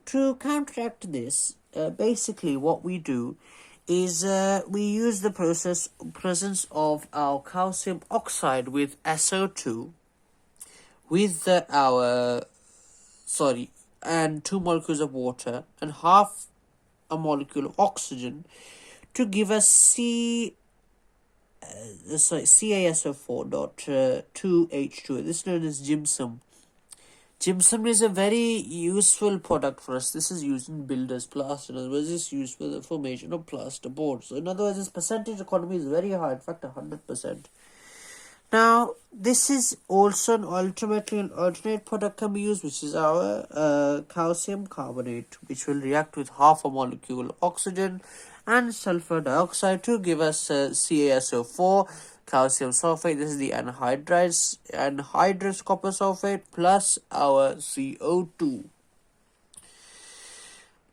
to counteract this, basically what we do is we use the presence of our calcium oxide with SO2 with and 2 molecules of water and half a molecule of oxygen to give us CaSO4.2H2. This is known as gypsum. Gypsum is a very useful product for us. This is used in builders plaster. In other words, it's used for the formation of plaster boards. So in other words, its percentage economy is very high, in fact 100%. Now, this is also an alternate product can be used, which is our calcium carbonate, which will react with half a molecule of oxygen and sulfur dioxide to give us CaSO4, calcium sulfate. This is the anhydrous copper sulfate plus our CO2.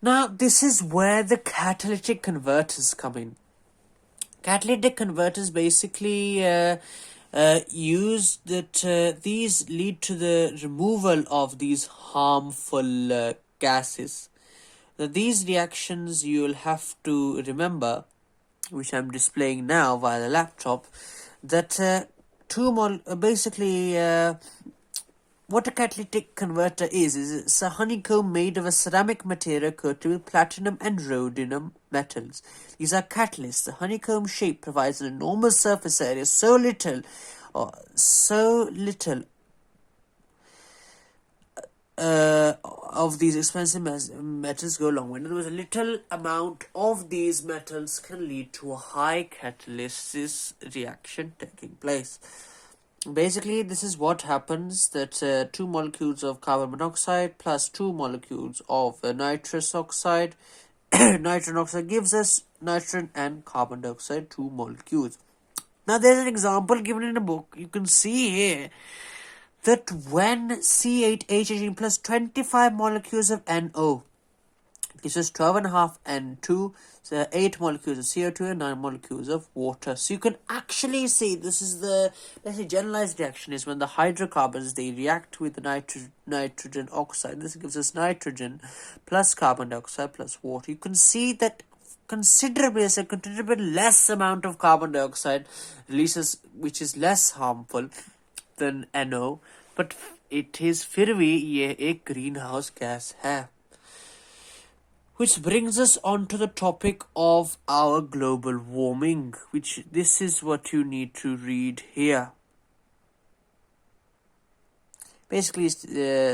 Now, this is where the catalytic converters come in. Catalytic converters basically use that these lead to the removal of these harmful gases. Now, these reactions you'll have to remember, which I'm displaying now via the laptop, that what a catalytic converter is it's a honeycomb made of a ceramic material coated with platinum and rhodium metals. These are catalysts. The honeycomb shape provides an enormous surface area, so little of these expensive metals go a long way. In other words, a little amount of these metals can lead to a high catalysis reaction taking place. Basically, this is what happens, that 2 molecules of carbon monoxide plus 2 molecules of nitrous oxide. Nitrogen oxide gives us nitrogen and carbon dioxide, 2 molecules. Now, there's an example given in a book. You can see here that when C8H18 plus 25 molecules of NO gives us 12.5 N2, so 8 molecules of CO2 and 9 molecules of water. So you can actually see this is the generalized reaction is when the hydrocarbons, they react with the nitrogen oxide. This gives us nitrogen plus carbon dioxide plus water. You can see that considerably less amount of carbon dioxide releases, which is less harmful than NO, but it is फिर भी ये एक greenhouse gas है. Which brings us on to the topic of our global warming, which this is what you need to read here. Basically,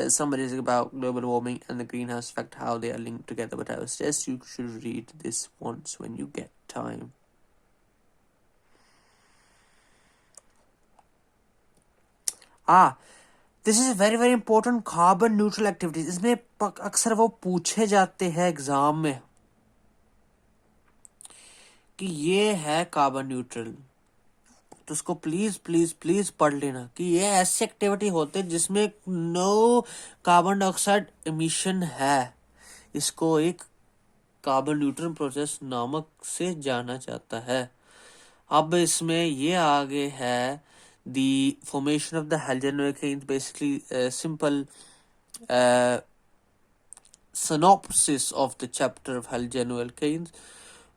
summaries about global warming and the greenhouse effect, how they are linked together, but I would suggest you should read this once when you get time. This is a very very important carbon neutral activities. इसमें अक्सर वो पूछे जाते हैं exam में कि ये है कार्बन न्यूट्रल, तो उसको प्लीज प्लीज प्लीज पढ़ लेना कि ये ऐसी एक्टिविटी होते हैं जिसमें नो कार्बन डाइऑक्साइड एमिशन है. इसको एक कार्बन न्यूट्रल प्रोसेस नामक से जाना जाता है. अब इसमें ये आगे है the formation of the halogen, basically a simple synopsis of the chapter of halogen,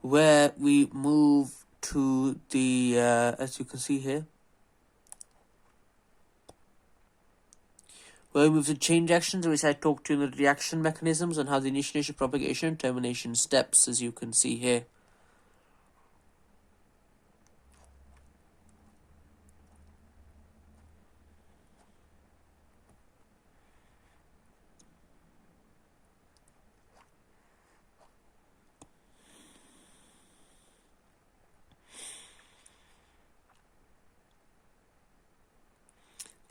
where we move to the as you can see here, where we move to chain reactions, which I talked to you in the reaction mechanisms and how the initiation, propagation and termination steps, as you can see here.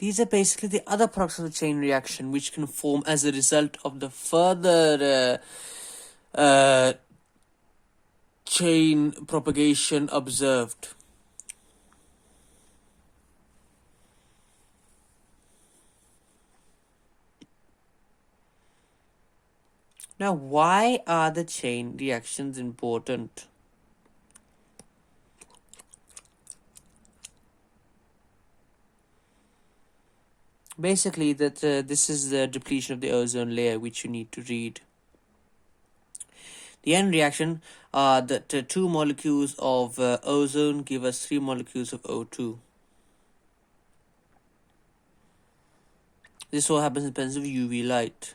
These are basically the other products of the chain reaction which can form as a result of the further chain propagation observed. Now, why are the chain reactions important? Basically, that this is the depletion of the ozone layer, which you need to read. The end reaction, the two molecules of ozone give us 3 molecules of O2. This all happens in the presence of UV light.